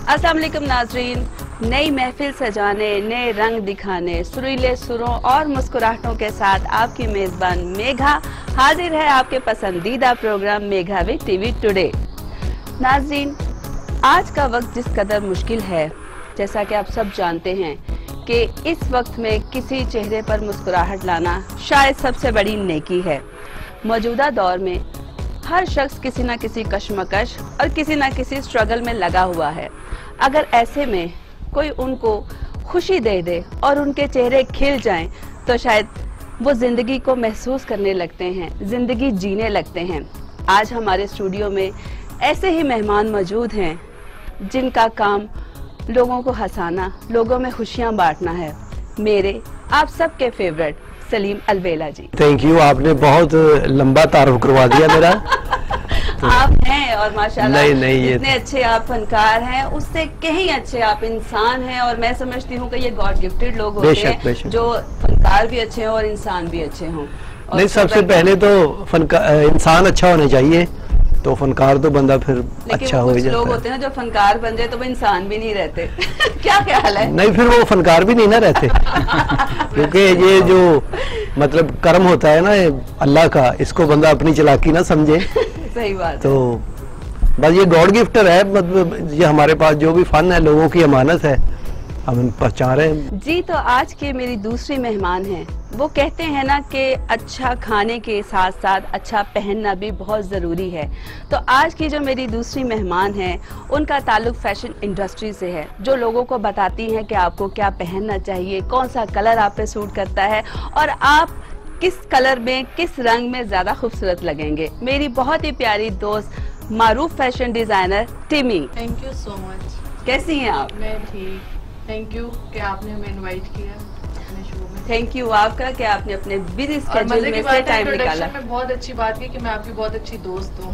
अस्सलाम वालेकुम नाजरीन, नई महफिल सजाने, नए रंग दिखाने, सुरीले सुरों और मुस्कुराहटों के साथ आपकी मेजबान मेघा हाजिर है आपके पसंदीदा programme Megha with TV today. नाजरीन, आज का वक्त जिस कदर मुश्किल है, जैसा कि आप सब जानते हैं कि इस वक्त में किसी चेहरे पर मुस्कुराहट लाना शायद सबसे बड़ी नेकी है। मौजूदा दौर में हर शख्स किसी न किसी कश्मकश और किसी न किसी स्ट्रगल में लगा हुआ है। अगर ऐसे में कोई उनको खुशी दे दे और उनके चेहरे खिल जाएं, तो शायद वो जिंदगी को महसूस करने लगते हैं, जिंदगी जीने लगते हैं। आज हमारे स्टूडियो में ऐसे ही मेहमान मौजूद हैं जिनका काम लोगों को हंसाना, लोगों में खुशियां बांटना है। मेरे आप सबके फेवरेट सलीम अलवेला जी। थैंक यू, आपने बहुत लंबा तारुफ करवा दिया मेरा। आप हैं और माशाल्लाह नहीं, इतने अच्छे आप फनकार हैं, उससे कहीं अच्छे आप इंसान हैं। और मैं समझती हूँ कि ये गॉड गिफ्टेड लोग होते हैं जो फनकार भी अच्छे हों और इंसान भी अच्छे हों। नहीं, सबसे पहले तो इंसान अच्छा होना चाहिए, तो फनकार तो बंदा फिर अच्छा हो जाता है। लोग होते हैं जो फनकार बन जाए तो वो इंसान भी नहीं रहते। क्या ख्याल है? नहीं, फिर वो फनकार भी नहीं ना रहते। क्योंकि ये जो मतलब कर्म होता है ना अल्लाह का, इसको बंदा अपनी चालाकी ना समझे। सही बात। तो बस ये गॉड गिफ्टर है, मतलब ये हमारे पास जो भी फन है लोगों की अमानत है, हम पहचान रहे हैं जी। तो आज के मेरी दूसरी मेहमान हैं, वो कहते हैं ना कि अच्छा खाने के साथ साथ अच्छा पहनना भी बहुत ज़रूरी है। तो आज की जो मेरी दूसरी मेहमान हैं, उनका ताल्लुक फैशन इंडस्ट्री से है, जो लोगों को बताती हैं कि आपको क्या पहनना चाहिए, कौन सा कलर आप पे सूट करता है और आप किस कलर में, किस रंग में ज़्यादा खूबसूरत लगेंगे। मेरी बहुत ही प्यारी दोस्त मारूफ फैशन डिज़ाइनर टिमी। Thank you so much. कैसी हैं आप? मैं ठीक, थैंक यू कि आपने हमें इनवाइट किया अपने शो में। थैंक यू आपका कि आपने अपने बिजी स्केड्यूल में से टाइम निकाला। में बहुत अच्छी बात की कि मैं आपकी बहुत अच्छी दोस्त हूँ।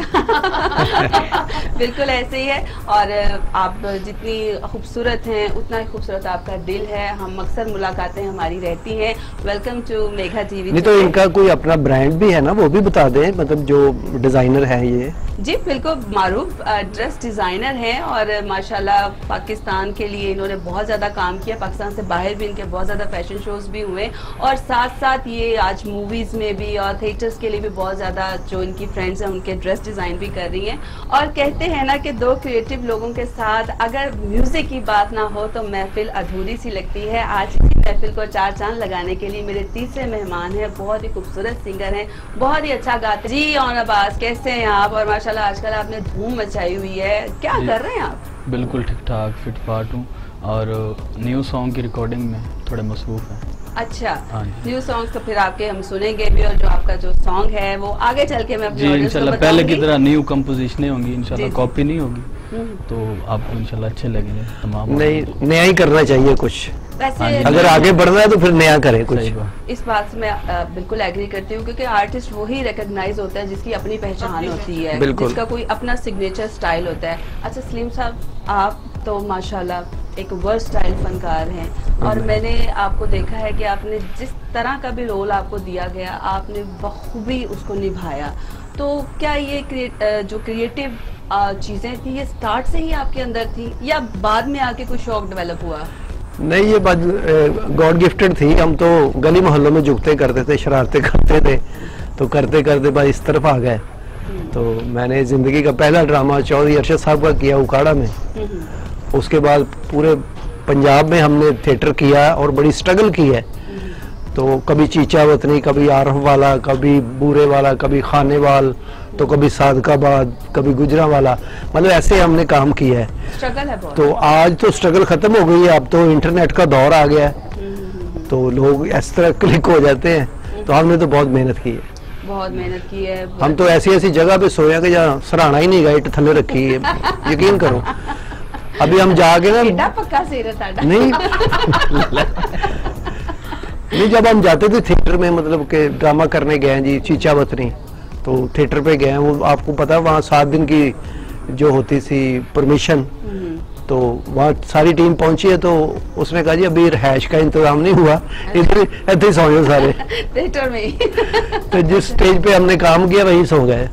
बिल्कुल ऐसे ही है, और आप जितनी खूबसूरत हैं उतना ही खूबसूरत आपका दिल है। हम अक्सर मुलाकातें हमारी रहती हैं। Welcome to Megha TV. नहीं तो इनका कोई अपना ब्रांड भी है ना, वो भी बता दें, मतलब जो डिजाइनर है ये। जी बिल्कुल, मारूफ ड्रेस डिज़ाइनर हैं और माशाल्लाह पाकिस्तान के लिए इन्होंने बहुत ज़्यादा काम किया। पाकिस्तान से बाहर भी इनके बहुत ज़्यादा फैशन शोज़ भी हुए और साथ साथ ये आज मूवीज़ में भी और थिएटर्स के लिए भी बहुत ज़्यादा जो इनकी फ्रेंड्स हैं उनके ड्रेस डिज़ाइन भी कर रही हैं। और कहते हैं ना कि दो क्रिएटिव लोगों के साथ अगर म्यूज़िक की बात ना हो तो महफिल अधूरी सी लगती है। आज इसी महफिल को चार चांद लगाने के लिए मेरे तीसरे मेहमान हैं, बहुत ही खूबसूरत सिंगर हैं, बहुत ही अच्छा गाते जी। और अब्बास, कैसे हैं आप? और माशाल्लाह आजकल आपने धूम मचाई हुई है, क्या कर रहे हैं आप? बिल्कुल ठीक ठाक, फिट फाट हूँ और न्यू सॉन्ग की रिकॉर्डिंग में थोड़े मसरूफ हैं। अच्छा, न्यू सॉन्ग तो फिर आपके हम सुनेंगे भी, और जो आपका जो सॉन्ग है वो आगे चल के मैं अपने जी इंशाल्लाह पहले की तरह न्यू कंपोजिशनें होंगी, इंशाल्लाह कॉपी नहीं होगी, तो आपको इंशाल्लाह अच्छे लगेंगे तमाम। नहीं, नया ही करना चाहिए कुछ। वैसे अगर आगे बढ़ना है तो फिर नया करें कुछ। इस बात से मैं बिल्कुल एग्री करती हूँ, क्योंकि आर्टिस्ट वही रिकॉग्नाइज होता है जिसकी अपनी पहचान होती है, जिसका कोई अपना सिग्नेचर स्टाइल होता है। अच्छा सलीम साहब, आप तो माशाल्लाह एक वर्सटाइल फनकार हैं और मैंने आपको देखा है कि आपने जिस तरह का भी रोल आपको दिया गया आपने बखूबी उसको निभाया। तो क्या ये जो क्रिएटिव चीज़ें थी ये स्टार्ट से ही आपके अंदर थी या बाद में आके कोई शौक डेवलप हुआ? नहीं, ये बात गॉड गिफ्टेड थी। हम तो गली मोहल्लों में झुकते करते थे, शरारतें करते थे, तो करते करते बस इस तरफ आ गए। तो मैंने जिंदगी का पहला ड्रामा चौधरी अरशद साहब का किया उकाड़ा में। उसके बाद पूरे पंजाब में हमने थिएटर किया और बड़ी स्ट्रगल की है। तो कभी चीचा वतनी, कभी आरफ वाला, कभी बूरे वाला, कभी खानेवाल, तो कभी सादकाबाद, कभी गुजरावाला, मतलब ऐसे हमने काम किया है। स्ट्रगल है बहुत। तो आज तो स्ट्रगल खत्म हो गई है, अब तो इंटरनेट का दौर आ गया है, तो लोग इस तरह क्लिक हो जाते हैं। तो हमने तो बहुत मेहनत की है, बहुत मेहनत की है। हम तो ऐसी ऐसी जगह पे सोया कि जहाँ सराहना ही नहीं गए, इट थले रखी है, यकीन करो। अभी हम जाके ना पक्का सेरा नहीं नहीं, जब हम जाते थे थिएटर में, मतलब के ड्रामा करने गए जी चीचा वतनी, तो थिएटर पे गए, वो आपको पता है वहाँ 7 दिन की जो होती थी परमिशन, तो वहाँ सारी टीम पहुंची है। तो उसने कहा जी अभी रहायश का इंतजाम नहीं हुआ, इधर सो जाओ सारे थिएटर में। तो जिस स्टेज पे हमने काम किया वहीं सो गए।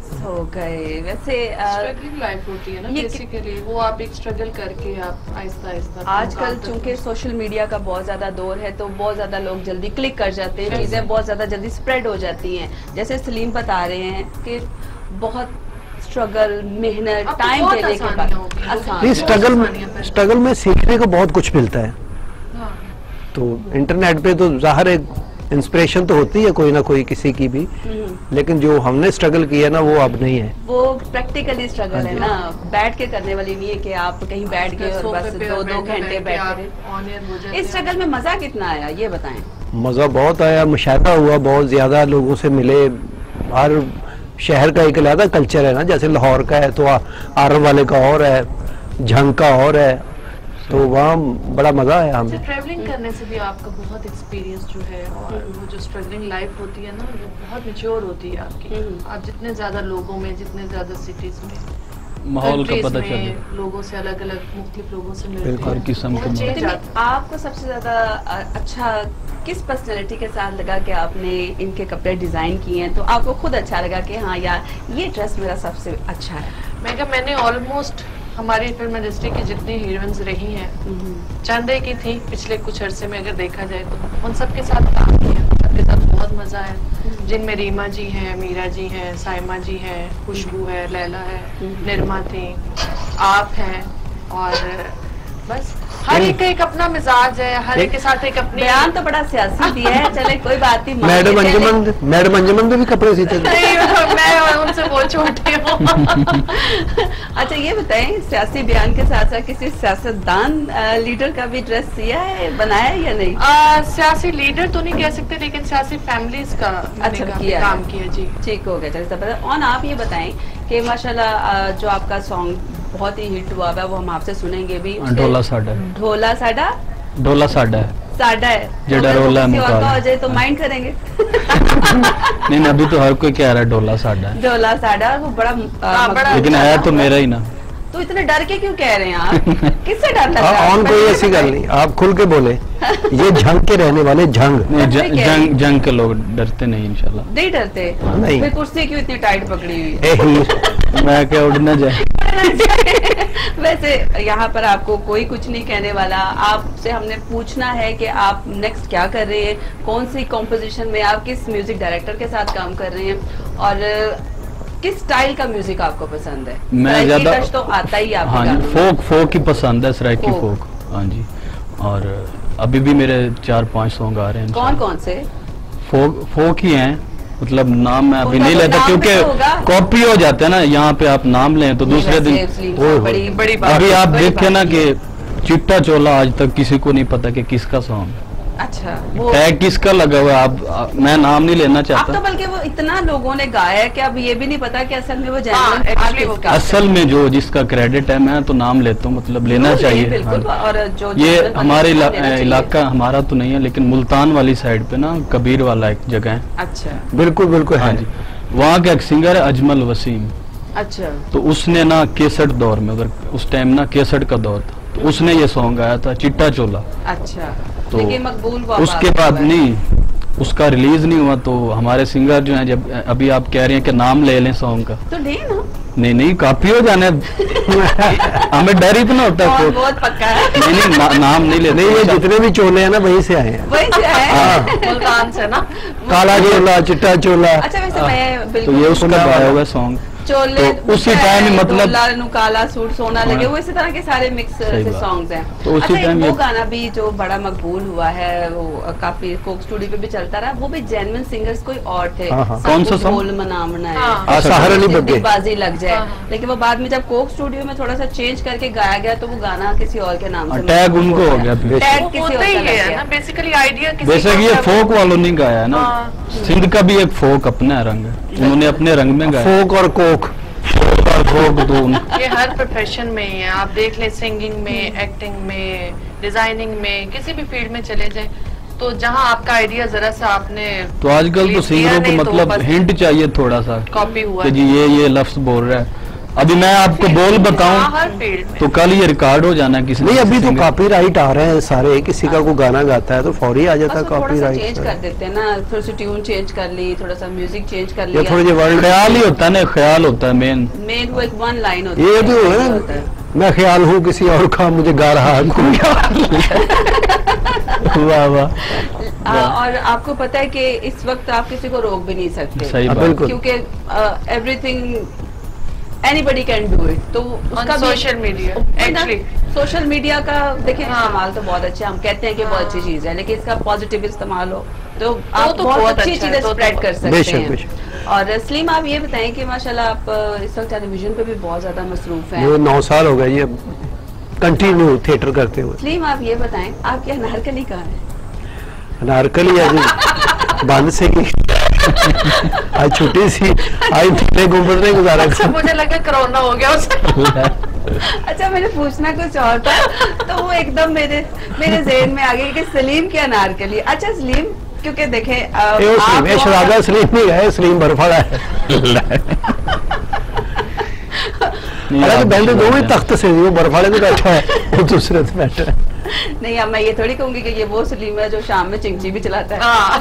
गए। वैसे स्ट्रगलिंग लाइफ होती है ना ये बेसिकली, वो आप एक स्ट्रगल करके आप आहिस्ता आहिस्ता आजकल चूंकि सोशल मीडिया का बहुत ज्यादा दौर है तो बहुत ज्यादा लोग जल्दी क्लिक कर जाते हैं, चीजें बहुत ज्यादा जल्दी स्प्रेड हो जाती हैं। जैसे सलीम बता रहे हैं कि बहुत स्ट्रगल, मेहनत, अब तो टाइम बहुत देने के आसानियां बाद हो गई। आसान। नहीं, आसानियां पर। स्ट्रगल में सीखने को बहुत कुछ मिलता है। हाँ। तो इंटरनेट पे तो ज़ाहिर है इंस्पिरेशन तो होती है कोई ना कोई किसी की भी, लेकिन जो हमने स्ट्रगल किया ना वो अब नहीं है। वो प्रैक्टिकली स्ट्रगल है ना, बैठ के करने वाली नहीं है कि आप कहीं बैठ गए और बस 2-2 घंटे बैठ गए। इस स्ट्रगल में मजा कितना आया ये बताएं। मज़ा बहुत आया, मुशाहिदा हुआ, बहुत ज़्यादा लोगों से मिले। हर शहर का एक अलग कल्चर है ना, जैसे लाहौर का है तो आरम वाले का और है, झंग का और है, तो वहाँ बड़ा मज़ा आया हमें। ट्रैवलिंग करने से भी आपका बहुत एक्सपीरियंस जो है, और वो जो स्ट्रगलिंग लाइफ होती है ना, वो बहुत मैच्योर होती है आपकी। आप जितने ज्यादा लोगों में, जितने ज्यादा सिटीज में, माहौल का countries पता में चले, लोगों से अलग अलग मुख्तलिफ लोगों से मिलते बिल्कुल, हैं, हर किस्म के बहुत माहौल। change आता है। आपको सबसे ज्यादा अच्छा किस पर्सनैलिटी के साथ लगा कि आपने इनके कपड़े डिजाइन किए हैं तो आपको खुद अच्छा लगा कि हाँ यार ये ड्रेस मेरा सबसे अच्छा है? मैंने ऑलमोस्ट हमारी फिल्म इंडस्ट्री की जितनी हीरोइंस रही हैं, चंद एक ही थी पिछले कुछ अरसे में अगर देखा जाए तो, उन सबके साथ काम किया, सबके साथ बहुत मजा आया। जिनमें रीमा जी हैं, मीरा जी हैं, साइमा जी हैं, खुशबू है, लैला है, निर्मा थी, आप हैं, और बस हर एक का एक अपना मिजाज है, हर एक के साथ एक अपनी। बयान तो बड़ा सियासी दिया है, चले कोई बात नहीं। मैडम अंजुमन भी कपड़े सीते थे। नहीं, मैं उनसे बहुत छोटी हूँ। अच्छा ये बताएं, सियासी बयान के साथ साथ किसी सियासतदान लीडर का भी ड्रेस सिया है, बनाया है या नहीं? सियासी लीडर तो नहीं कह सकते, लेकिन सियासी फैमिलीज का अच्छा, काफी किया काम है। किया जी। ठीक हो गया, चलिए जबरदस्त। और आप ये बताएं कि माशाल्लाह जो आपका सॉन्ग बहुत ही हिट हुआ है वो हम आपसे सुनेंगे भी। ढोला साडा, ढोला साडा, ढोला साडा है, साडा है जेड़ा तो रोला किसी और मुकाल। का हो जाए तो माइंड करेंगे। नहीं अभी तो हर कोई कह रहा है ढोला साडा है, ढोला साडा वो बड़ा बड़ा- लेकिन है तो मेरा ही ना। तो इतने डर के क्यों कह रहे हैं आप? किससे डर लग रहा है? ऑन कोई ऐसी गल नहीं, आप खुल के बोले। ये झंग के रहने वाले झंग नहीं, अब भी कह रही। जंग के लोग डरते नहीं इंशाल्लाह। नहीं डरते? नहीं। फिर कुर्सी क्यों इतनी टाइट पकड़ी हुई है? ए ही। मैं क्या उड़ ना जाए। वैसे यहाँ पर आपको कोई कुछ नहीं कहने वाला, आपसे हमने पूछना है कि आप नेक्स्ट क्या कर रहे हैं, कौन सी कॉम्पोजिशन में आप किस म्यूजिक डायरेक्टर के साथ काम कर रहे हैं, और किस स्टाइल का म्यूजिक आपको पसंद है? मैं सराइकी ज्यादा टच तो आता ही है आपके हाँ जी, गानों में। फोक ही पसंद है, सराइकी Folk। फोक। हाँ जी, और अभी भी मेरे 4-5 सॉन्ग आ रहे हैं। कौन कौन से? फोक ही हैं, मतलब नाम मैं अभी उनका नहीं तो लेता नाम क्योंकि भी तो होगा। कॉपी हो जाता है ना, यहाँ पे आप नाम लें तो दूसरे दिन ओह, बड़ी बड़ी बात, अभी आप बड़ी देखे बात ना की। कि चिट्टा चोला आज तक किसी को नहीं पता कि किसका सॉन्ग अच्छा वो टैग किसका लगा हुआ है। मैं नाम नहीं लेना अब चाहता। तो बल्कि वो इतना लोगों ने गाया है कि अब ये भी नहीं पता कि असल में वो हाँ, जेन्युइन actually वो असल में जो जिसका क्रेडिट है मैं तो नाम लेता हूँ, मतलब लेना चाहिए। बिल्कुल। हाँ। और जो ये genuine हमारे बंदा लेना चाहिए। इलाका हमारा तो नहीं है, लेकिन मुल्तान वाली साइड पे ना कबीर वाला एक जगह है। अच्छा बिल्कुल बिल्कुल हाँ है। जी, वहाँ का एक सिंगर है अजमल वसीम, अच्छा तो उसने ना केसट दौर में, उधर उस टाइम ना केसट का दौर था, तो उसने ये सॉन्ग गाया था चिट्टा चोला। अच्छा तो लेकिन मकबूल हुआ उसके बाद नहीं, उसका रिलीज नहीं हुआ, तो हमारे सिंगर जो हैं, जब अभी आप कह रहे हैं कि नाम ले लें सॉन्ग का, तो नहीं ना नहीं काफी हो जाना है। हमें डर ही तो ना होता कौन है बहुत पक्का है? नहीं नाम नहीं लेते। नहीं, ये जितने भी चोले हैं ना वहीं से आए हैं। वही से है। हाँ। मुल्तान से ना। काला चोला, चिट्टा चोला। अच्छा वैसे मैं तो बिल्कुल ये उसका गाया हुआ सॉन्ग। चोले तो उसी टाइम ही मतलब- डोला नु काला सूट सोना लगे, हाँ। वो इसी तरह के सारे मिक्स सही से बात। सॉन्ग्स हैं। तो उसी अच्छा एक टाइम वो ये- गाना भी जो बड़ा मकबूल हुआ है, वो काफी कोक स्टूडियो पे भी चलता रहा, वो भी जेन्युइन सिंगर्स कोई और थे। हाँ, हाँ। सब कौन सा कुछ song? बोल मनामना है, हाँ। साहर अली बग्गे। बाजी लग जाए, हाँ। लेकिन वो बाद में जब कोक स्टूडियो में थोड़ा सा चेंज करके गाया गया तो वो गाना किसी और के नाम से टैग मशहूर उनको हो गया फिर। टैग वो किसी और होता ही का लग है गया। ना, बेसिकली आइडिया किसी वैसे का कि ये है, फोक वालों नहीं गाया है ना, हाँ। सिंध का भी एक फोक अपना है रंग है, उन्होंने अपने रंग में गाया। फोक और कोक। फोक दोनों ये हर प्रोफेशन में ही है, आप देख लें, सिंगिंग में, एक्टिंग में, डिजाइनिंग में, किसी भी फील्ड में चले जाएं, तो जहाँ आपका आइडिया जरा सा आपने तो आजकल तो सिंगरों को मतलब हिंट चाहिए थोड़ा सा कॉपी हुआ कि जी ये लफ्ज बोल रहा है, अभी मैं आपको बोल बताऊं हर फील्ड में तो कल ये रिकॉर्ड हो जाना किसी नहीं, अभी तो सिंगर- कॉपीराइट आ रहे हैं सारे, किसी का कोई गाना गाता है तो फौरी आ जाता है बस वो थोड़ा सा चेंज कॉपीराइट। कर देते हैं ना, थोड़ी सी ट्यून चेंज कर ली, थोड़ा सा म्यूजिक चेंज कर या लिया, थोड़ी जी वर्ल्ड ख्याल ही होता है ना, ख्याल होता है मेन। मेन वो एक वन लाइन होती ये है, भी ऐसे है होता है। मैं ख्याल हूँ किसी और का मुझे गा रहा है कोई। वाह वाह, और आपको पता है कि इस वक्त आप किसी को रोक भी नहीं सकते, सही हाँ, बात। बिल्कुल। क्योंकि everything anybody can do it. तो उसका भी social media actually social media का देखिए हाँ। इस्तेमाल तो बहुत अच्छा, हम कहते हैं कि बहुत अच्छी चीज है, लेकिन इसका पॉजिटिव इस्तेमाल हो तो आप तो बहुत बहुत अच्छी अच्छा है, चीजें तो स्प्रेड कर सकते बेशक, हैं। बेशक। और सलीम, आप ये बताएं कि माशाल्लाह आप इस वक्त टेलीविजन पे भी बहुत ज्यादा मसरूफ हैं। मुझे 9 साल हो गए ये कंटिन्यू थिएटर करते हुए। सलीम, आप ये बताएं आपकी अनारकली कहाँ है? अनारकली आज बंद से की आज छुट्टी सी, आज ठेले गुम्बद ने गुजारा अच्छा मुझे लगा कोरोना हो गया उससे अच्छा, मैंने पूछना कुछ और था तो वो एकदम मेरे जहन में आ गई कि सलीम की अनारकली। अच्छा सलीम, क्योंकि देखें ये सलीम, ये शराबा सलीम नहीं है, सलीम बर्फाड़ा है। नहीं, हालांकि आप पहले दो ही बात है। तख्त से वो बर्फाड़े में बैठा है, वो दूसरे से बैठा है। नहीं, अब मैं ये थोड़ी कहूंगी कि ये वो सलीम है जो शाम में चिंची भी चलाता है हाँ।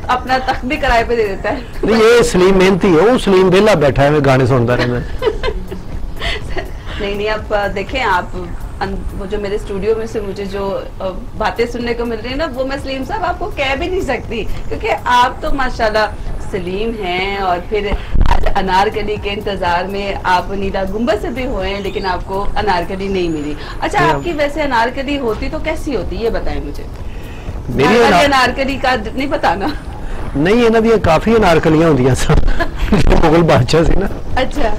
अपना तख्त भी किराए पे दे देता है। नहीं, ये सलीम मेहनती है, वो सलीम बेला बैठा है, मैं गाने सुनता रहता। नहीं, आप देखें, आप वो जो मेरे स्टूडियो में से मुझे जो बातें सुनने को मिल रही है ना, वो मैं सलीम साहब आपको कह भी नहीं सकती, क्योंकि आप तो माशाल्लाह सलीम हैं। और फिर आज अनारकली के इंतजार में आप नीला गुंबद से भी हुए हैं, लेकिन आपको अनारकली नहीं मिली। अच्छा, आपकी वैसे अनारकली होती तो कैसी होती, ये बताएं मुझे। मेरी अनारकली का नहीं बताना। नहीं है ना, भी काफी अनारकलियां होंदियां सन मुगल बादशाह से ना, अच्छा,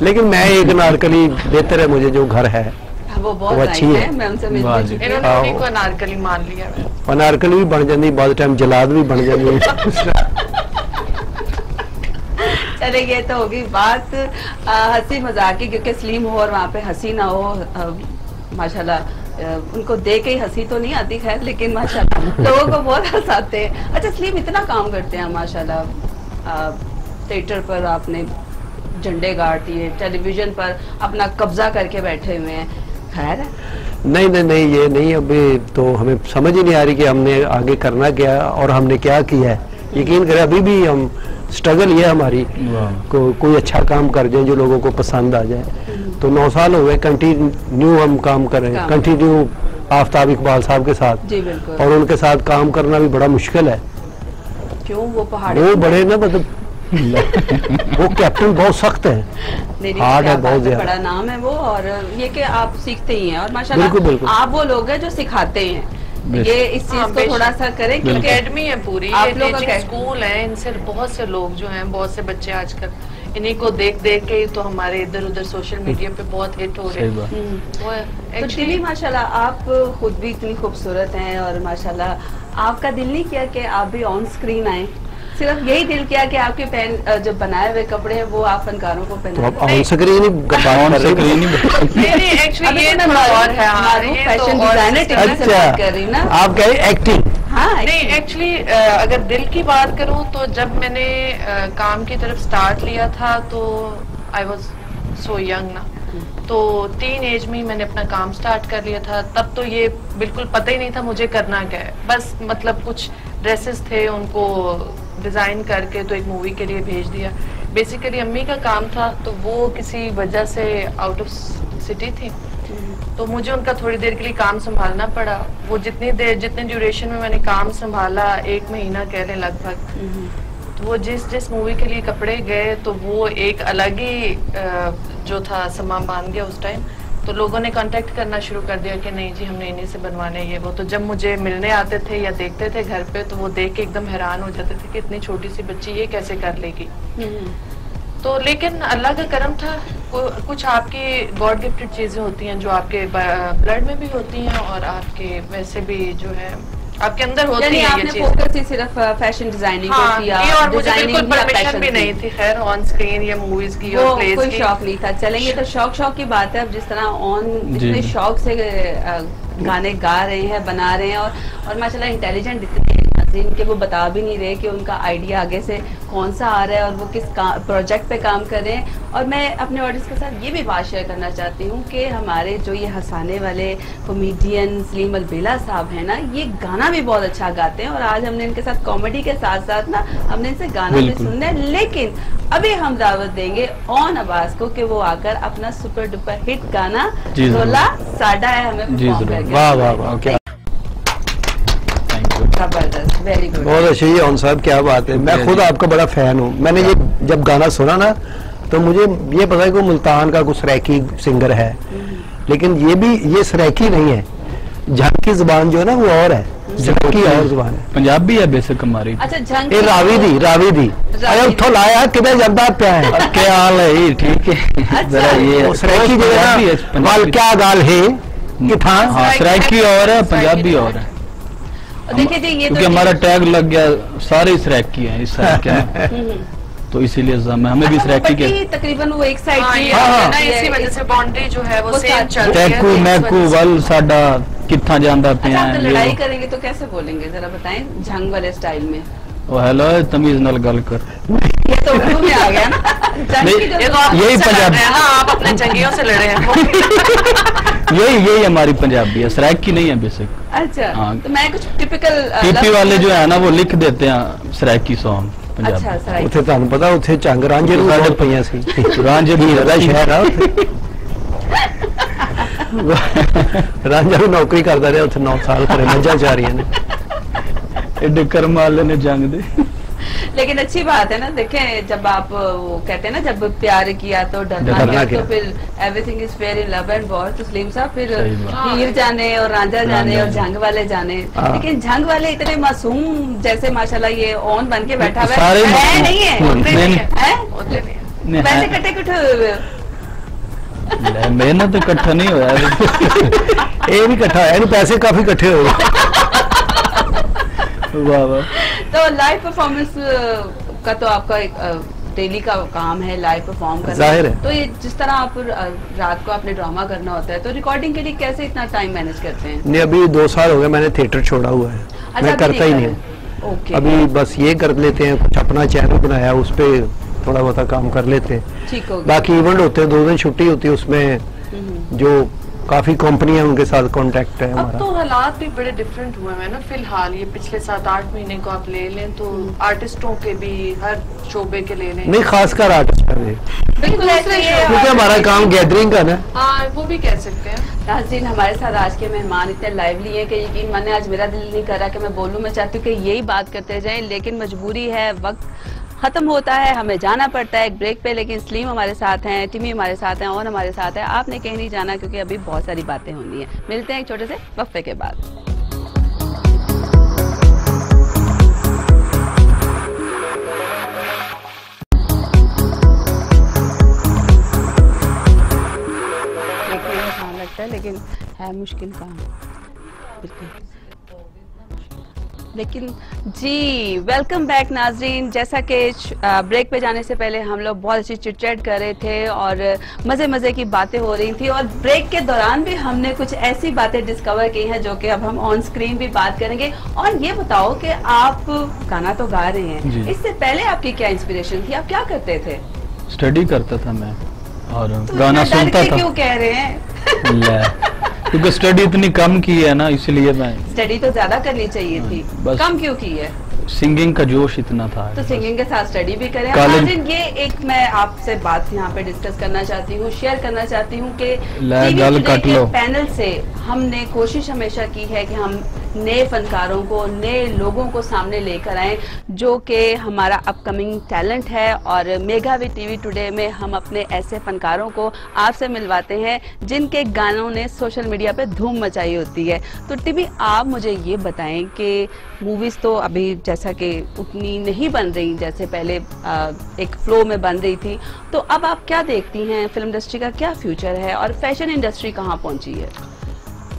लेकिन मैं एक अनारकली बेहतर है मुझे जो घर है। वो बहुत वो अच्छी अच्छी है। है, मैं उनसे मिल वाह भी जी। चुकी इन्होंने हाँ। उन्हीं को अनारकली मान लिया है। अनारकली भी बन जाती, बहुत टाइम जलाद भी बन जाती। चले, ये तो होगी बात हंसी मजाक की, क्योंकि सलीम हो और वहाँ पे हंसी ना हो। माशाल्लाह उनको देख के ही हंसी तो नहीं आती, खैर, लेकिन माशाल्लाह लोगों को बहुत हंसाते हैं। अच्छा सलीम, इतना काम करते हैं माशाल्लाह, थिएटर पर आपने झंडे गाड़ दिए, टेलीविजन पर अपना कब्जा करके बैठे हुए हैं, खैर है? नहीं नहीं नहीं, ये नहीं, अभी तो हमें समझ ही नहीं आ रही कि हमने आगे करना क्या और हमने क्या किया है। यकीन करें अभी भी हम स्ट्रगल ये हमारी वाह। कोई अच्छा काम कर जाए जो लोगों को पसंद आ जाए। तो 9 साल हो गए कंटिन्यू हम काम कर रहे हैं, कंटिन्यू आफ्ताब इकबाल साहब के साथ, जी बिल्कुल। और उनके साथ काम करना भी बड़ा मुश्किल है। क्यों? वो पहाड़ वो बड़े ना, मतलब वो कैप्टन बहुत सख्त है, हार्ड है बहुत ज्यादा। बड़ा नाम है वो, और ये कि आप सीखते ही हैं, और माशाल्लाह बिल्कुल, बिल्कुल। आप वो लोग हैं जो सिखाते हैं। बेशक। ये इस चीज हाँ, को बेशक। थोड़ा सा करें, क्योंकि एकेडमी है पूरी, आप ये लोग का टीचिंग क्या- स्कूल है, इनसे बहुत से लोग जो हैं, बहुत से बच्चे आजकल इन्हीं को देख देख के ही तो हमारे इधर उधर सोशल मीडिया पे बहुत हिट हो रहे सही हैं। बात। वो तो actually- दिली माशाल्लाह आप खुद भी इतनी खूबसूरत हैं, और माशाल्लाह आपका दिल नहीं किया कि आप भी ऑन स्क्रीन आए? सिर्फ यही दिल किया कि आपके पहन जो बनाए हुए कपड़े हैं वो आप फनकारों को तो पहना अब ऑन स्क्रीन ही बात कर रहे हैं। नहीं, actually ये थोड़ा और है, हाँ, ये तो फैशन और डिजाइनर system टीवी है। से बात कर रही ना। आप कह रहे एक्टिंग। हाँ, नहीं, एक्चुअली अगर दिल की बात करूं तो जब मैंने काम की तरफ स्टार्ट लिया था तो आई वॉज सो यंग ना, तो टीन एज में ही मैंने अपना काम स्टार्ट कर लिया था। तब तो ये बिल्कुल पता ही नहीं था मुझे करना क्या है, बस मतलब कुछ ड्रेसेस थे उनको डिजाइन करके तो एक मूवी के लिए भेज दिया। बेसिकली अम्मी का काम था, तो वो किसी वजह से आउट ऑफ सिटी थी, तो मुझे उनका थोड़ी देर के लिए काम संभालना पड़ा। वो जितने ड्यूरेशन में मैंने काम संभाला, 1 महीना कह लें लगभग, तो वो जिस मूवी के लिए कपड़े गए तो वो एक अलग ही जो था समा बांध गया उस टाइम। तो लोगों ने कांटेक्ट करना शुरू कर दिया कि नहीं जी हमने इन्हीं से बनवाने ये वो। तो जब मुझे मिलने आते थे या देखते थे घर पे, तो वो देख के एकदम हैरान हो जाते थे कि इतनी छोटी सी बच्ची ये कैसे कर लेगी। तो लेकिन अल्लाह का करम था, कुछ आपकी गॉड गिफ्टेड चीजें होती हैं जो आपके ब्लड में भी होती हैं और आपके वैसे भी जो है आपके अंदर होती यानी है ये आपने चीज। फोकस ही सिर्फ फैशन डिजाइनिंग हाँ, को किया, ये और मुझे डिजाइनिंग बिल्कुल या परमिशन fashion भी की? नहीं थी खैर ऑन स्क्रीन या मूवीज की वो और प्लेस कोई की। शौक नहीं था। चलेंगे तो शौक की बात है। अब जिस तरह ऑन जी। इतने शौक से गाने गा रहे हैं, बना रहे हैं, और माशाल्लाह इंटेलिजेंट इतने हैं, जिनके वो बता भी नहीं रहे कि उनका आइडिया आगे से कौन सा आ रहा है और वो किस प्रोजेक्ट पे काम कर रहे हैं। और मैं अपने ऑडियंस के साथ ये भी बात शेयर करना चाहती हूँ कि हमारे जो ये हंसाने वाले कॉमेडियन सलीम अलबेला साहब हैं ना, ये गाना भी बहुत अच्छा गाते हैं और आज हमने इनके साथ कॉमेडी के साथ साथ ना हमने इनसे गाना भी सुनना है। लेकिन अभी हम दावत देंगे ऑन अब्बास को कि वो आकर अपना सुपर डुपर हिट गाना ढोला साडा है हमें परफॉर्म करके। वाह वाह वाह, क्या जबरदस्त, वेरी गुड, बहुत अच्छी है ऑन साहब, क्या बात है। मैं खुद आपका बड़ा फैन हूँ। मैंने ये जब गाना सुना ना तो मुझे ये पता है कि मुल्तान का कुछ सराइकी सिंगर है, लेकिन ये सराइकी नहीं है। झंग की जुबान जो है ना वो और है, सराइकी और जुबान है, पंजाबी है बेसिक हमारी। अच्छा झंग ये रावी दी अरे उठो लाया किधर जब प्या है क्या हाल है? ठीक है, जरा ये सराइकी जो है ना वाल क्या गाल है कि था। हाँ, सराइकी और है, पंजाबी और है। देखिए जी, ये क्योंकि हमारा टैग लग गया सारे सराइकी हैं इस साइड के, तो इसीलिए हमें भी सराइकी के तकरीबन वो एक साइड की है ना, इसी वजह से बाउंड्री जो है वो सेम चल रही है। टैकू मैकू वल साडा कितना जांदा पे अच्छा, हैं। तो लड़ाई करेंगे तो कैसे बोलेंगे जरा बताएं झंग वाले स्टाइल में। ओ हेलो, तमीज नाल गल कर। ये तो उर्दू में आ गया ना। झंग की जो ये तो आप यही मुझसे लड़ पंजाबी रहे हैं ना, आप अपने जंगियों से लड़े हैं। यही हमारी पंजाबी है, सराइकी नहीं है बेसिक। अच्छा, हाँ। तो मैं कुछ टिपिकल टीपी वाले जो है ना वो लिख देते हैं सराइकी सॉन्ग पंजाबी। अच्छा सराइकी। ਉੱਥੇ ਤੁਹਾਨੂੰ ਪਤਾ ਉੱਥੇ ਝੰਗ ਰਾਂਝੇ ਨੂੰ ਬਹੁਤ ਪਈਆਂ ਸੀ। ਰਾਂਝੇ ਵੀ ਦਾ ਸ਼ਹਿਰ ਆ ਉੱਥੇ। ਰਾਂਝਾ ਵੀ ਨੌਕਰੀ ਕਰਦਾ ਰਿਹਾ ਉੱਥੇ 9 ਸਾਲ ਘਰੇ ਮੱਝਾਂ ਚਾਰੀਆਂ ਨੇ। एडे कर्म वाले ने जंग दे। लेकिन अच्छी बात है ना, देखें जब आप वो कहते हैं ना जब प्यार किया तो डरना क्या, तो फिर everything is fair in love and war. तो सलीम साहब फिर हीर जाने और रांझा जाने और झंग वाले जाने, लेकिन झंग वाले इतने मासूम जैसे माशाल्लाह ये ऑन बन के बैठा हुआ है नहीं है, पैसे कटे कुठे हुए मेहनत इकट्ठा नहीं होया, ये भी इकट्ठा है, पैसे काफी इकट्ठे हो। वाह वाह। तो लाइव परफॉर्मेंस का तो आपका एक डेली का काम है लाइव परफॉर्म करना, जाहिर है। तो ये जिस तरह आप रात को आपने ड्रामा करना होता है तो रिकॉर्डिंग के लिए कैसे इतना टाइम मैनेज करते हैं? नहीं, अभी 2 साल हो गए मैंने थिएटर छोड़ा हुआ है। अच्छा, मैं करता ही नहीं हूँ। ओके, अभी बस ये कर लेते हैं, कुछ अपना चैनल बनाया उस पे थोड़ा बहुत काम कर लेते हैं। ठीक हो गया। बाकी इवेंट होते हैं, 2 दिन छुट्टी होती है, उसमें जो काफी कंपनियां उनके साथ कांटेक्ट है अब हमारा। तो हालात भी बड़े डिफरेंट हुए हैं ना फिलहाल। ये पिछले 7-8 महीने को आप ले लें तो आर्टिस्टों के भी हर शोबे के ले लें, नहीं खासकर आर्टिस्ट का भी, बिल्कुल ऐसे ही है। क्योंकि हमारा काम गैदरिंग का ना। हाँ वो भी कह सकते हैं। नाज़रीन, हमारे साथ आज के मेहमान इतने लाइवली हैं कि यकीन माने आज मेरा दिल नहीं कर रहा कि मैं बोलूं। मैं चाहती हूँ कि यही बात करते जाएं, लेकिन मजबूरी है, वक्त खत्म होता है, हमें जाना पड़ता है एक ब्रेक पे। लेकिन सलीम हमारे साथ हैं, टिमी हमारे साथ हैं और हमारे साथ है। आपने कहीं नहीं जाना क्योंकि अभी बहुत सारी बातें होनी है। मिलते हैं एक छोटे से वक्फे के बाद। लगता है लेकिन है मुश्किल काम। लेकिन जी वेलकम बैक नाजरीन। जैसा कि ब्रेक पे जाने से पहले हम लोग बहुत अच्छी चिट-चैट कर रहे थे और मज़े मज़े की बातें हो रही थी, और ब्रेक के दौरान भी हमने कुछ ऐसी बातें डिस्कवर की हैं जो कि अब हम ऑन स्क्रीन भी बात करेंगे। और ये बताओ कि आप गाना तो गा रहे हैं, इससे पहले आपकी क्या इंस्पिरेशन थी, आप क्या करते थे? स्टडी करता था मैं और तो गाना सुनता था। क्यों कह रहे हैं? क्योंकि स्टडी इतनी कम की है ना, इसलिए मैं। स्टडी तो ज्यादा करनी चाहिए थी, कम क्यों की है? सिंगिंग का जोश इतना था, तो सिंगिंग के साथ स्टडी भी करें। नाज़रीन, ये एक मैं आपसे बात यहाँ पे डिस्कस करना चाहती हूँ, शेयर करना चाहती हूँ कि टीवी के पैनल से हमने कोशिश हमेशा की है कि हम नए फनकारों को, नए लोगों को सामने लेकर आए जो कि हमारा अपकमिंग टैलेंट है। और मेगा विद टीवी टुडे में हम अपने ऐसे फनकारों को आपसे मिलवाते हैं जिनके गानों ने सोशल मीडिया पे धूम मचाई होती है। तो टीवी, आप मुझे ये बताएं कि मूवीज तो अभी जैसा कि उतनी नहीं बन रही जैसे पहले एक फ्लो में बन रही थी, तो अब आप क्या देखती हैं, फिल्म इंडस्ट्री का क्या फ्यूचर है और फैशन इंडस्ट्री कहाँ पहुंची है?